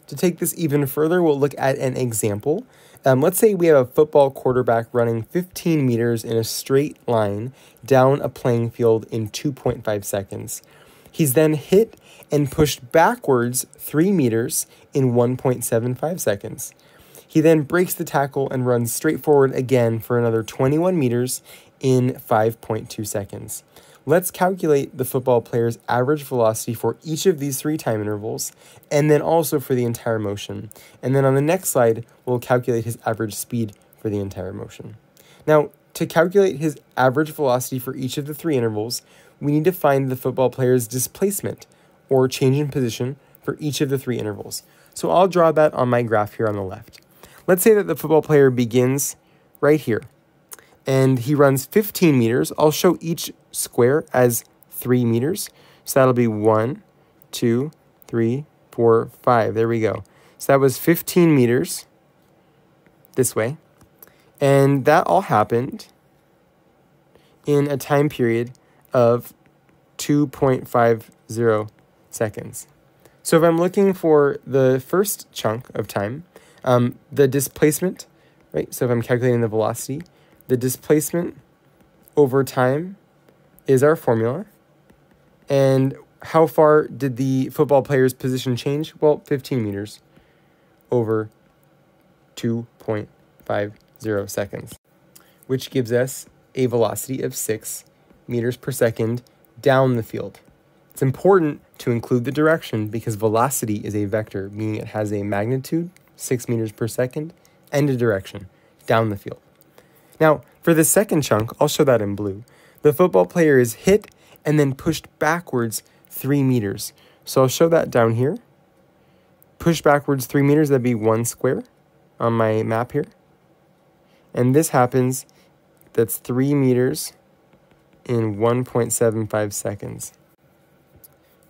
To take this even further, we'll look at an example. Let's say we have a football quarterback running 15 meters in a straight line down a playing field in 2.5 seconds. He's then hit and pushed backwards 3 meters in 1.75 seconds. He then breaks the tackle and runs straight forward again for another 21 meters in 5.2 seconds. Let's calculate the football player's average velocity for each of these 3 time intervals, and then also for the entire motion. And then on the next slide, we'll calculate his average speed for the entire motion. Now, to calculate his average velocity for each of the 3 intervals, we need to find the football player's displacement, or change in position, for each of the 3 intervals. So I'll draw that on my graph here on the left. Let's say that the football player begins right here, and he runs 15 meters. I'll show each square as 3 meters. So that'll be 1, 2, 3, 4, 5. There we go. So that was 15 meters this way. And that all happened in a time period of 2.50 seconds. So if I'm looking for the first chunk of time, the displacement, right? So if I'm calculating the velocity, the displacement over time is our formula. And how far did the football player's position change? Well, 15 meters over 2.50 seconds, which gives us a velocity of 6 meters per second down the field. It's important to include the direction because velocity is a vector, meaning it has a magnitude, 6 meters per second, and a direction, down the field. Now, for the second chunk, I'll show that in blue. The football player is hit and then pushed backwards 3 meters. So I'll show that down here. Push backwards 3 meters, that'd be 1 square on my map here. And this happens, that's 3 meters in 1.75 seconds.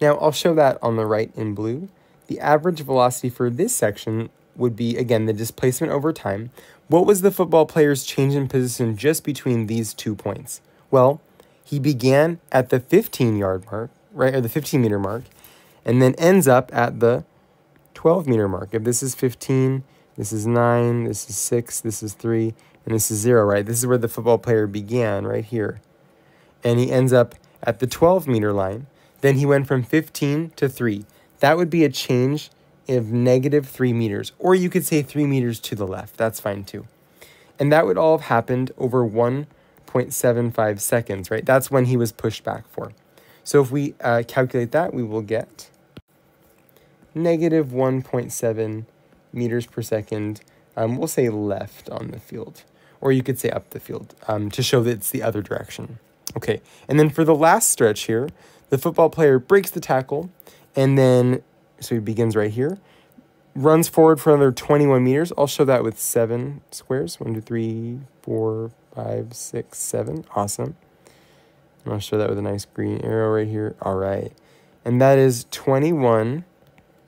Now, I'll show that on the right in blue. The average velocity for this section would be, again, the displacement over time. What was the football player's change in position just between these 2 points? Well, he began at the 15-yard mark, right, or the 15-meter mark, and then ends up at the 12-meter mark. If this is 15, this is 9, this is 6, this is 3, and this is 0, right? This is where the football player began, right here. And he ends up at the 12-meter line. Then he went from 15 to 3. That would be a change of negative 3 meters, or you could say 3 meters to the left. That's fine too. And that would all have happened over 1.75 seconds, right? That's when he was pushed back for. So if we calculate that, we will get negative 1.7 meters per second. We'll say left on the field, or you could say up the field to show that it's the other direction. Okay, and then for the last stretch here, the football player breaks the tackle, and then, so he begins right here, runs forward for another 21 meters. I'll show that with 7 squares. 1, 2, 3, 4, 5, 6, 7. Awesome. And I'll show that with a nice green arrow right here. All right. And that is 21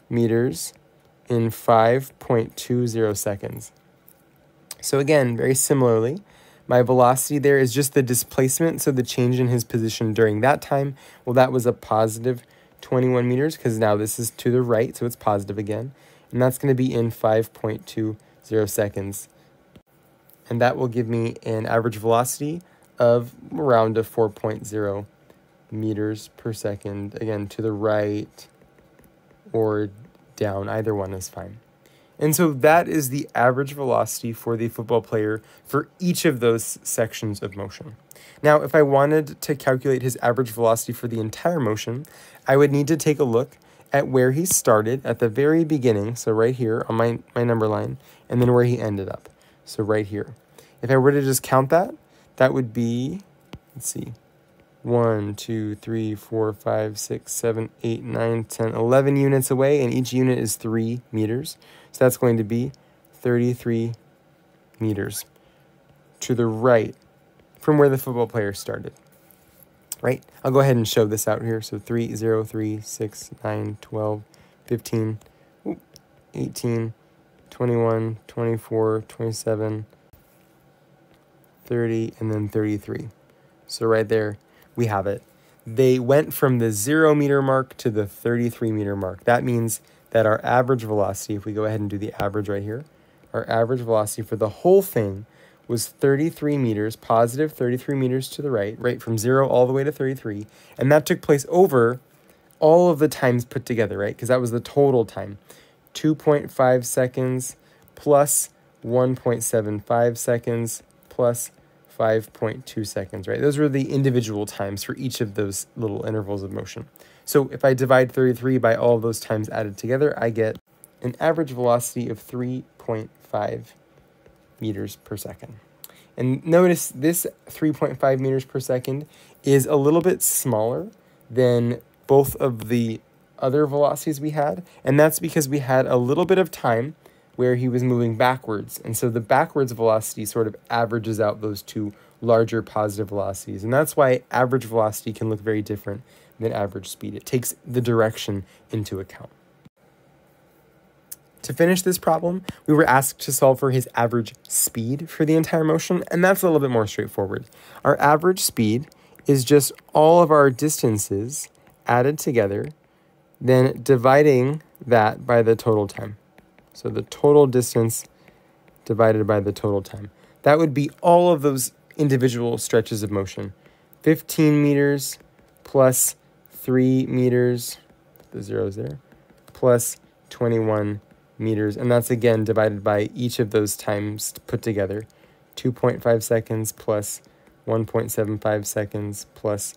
meters in 5.20 seconds. So again, very similarly, my velocity there is just the displacement, so the change in his position during that time, well, that was a positive 21 meters because now this is to the right, so it's positive again. And that's going to be in 5.20 seconds. And that will give me an average velocity of around a 4.0 meters per second, again, to the right or down. Either one is fine. And so that is the average velocity for the football player for each of those sections of motion. Now, if I wanted to calculate his average velocity for the entire motion, I would need to take a look at where he started at the very beginning, so right here on my number line, and then where he ended up, so right here. If I were to just count that, that would be, let's see, 1, 2, 3, 4, 5, 6, 7, 8, 9, 10, 11 units away, and each unit is 3 meters. So that's going to be 33 meters to the right from where the football player started. Right? I'll go ahead and show this out here. So 3, 0, 3, 6, 9, 12, 15, 18, 21, 24, 27, 30, and then 33. So right there, we have it. They went from the 0 meter mark to the 33 meter mark. That means that our average velocity, if we go ahead and do the average right here, our average velocity for the whole thing was 33 meters, positive 33 meters to the right from 0 all the way to 33. And that took place over all of the times put together, right? Because that was the total time. 2.5 seconds plus 1.75 seconds plus 5.2 seconds, right? Those were the individual times for each of those little intervals of motion. So if I divide 33 by all of those times added together, I get an average velocity of 3.5 meters per second. And notice this 3.5 meters per second is a little bit smaller than both of the other velocities we had, and that's because we had a little bit of time where he was moving backwards, and so the backwards velocity sort of averages out those two larger positive velocities, and that's why average velocity can look very different than average speed. It takes the direction into account. To finish this problem, we were asked to solve for his average speed for the entire motion, and that's a little bit more straightforward. Our average speed is just all of our distances added together, then dividing that by the total time. So the total distance divided by the total time. That would be all of those individual stretches of motion. 15 meters plus 3 meters, the zeros there, plus 21 meters, and that's again divided by each of those times put together. 2.5 seconds plus 1.75 seconds plus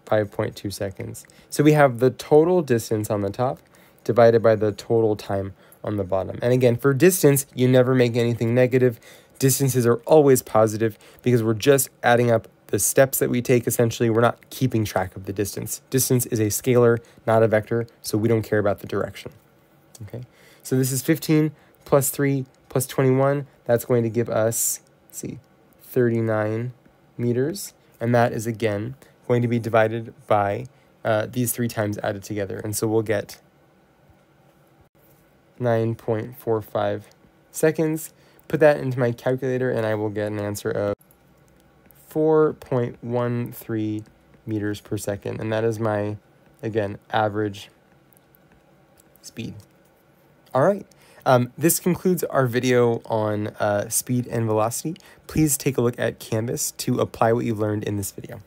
5.2 seconds. So we have the total distance on the top divided by the total time on the bottom. And again, for distance, you never make anything negative. Distances are always positive because we're just adding up the steps that we take. Essentially, we're not keeping track of the distance. Distance is a scalar, not a vector, so we don't care about the direction. Okay, so this is 15 plus 3 plus 21. That's going to give us, let's see, 39 meters. And that is, again, going to be divided by these 3 times added together. And so we'll get 9.45 seconds. Put that into my calculator, and I will get an answer of 4.13 meters per second. And that is my, again, average speed. All right. This concludes our video on speed and velocity. Please take a look at Canvas to apply what you've learned in this video.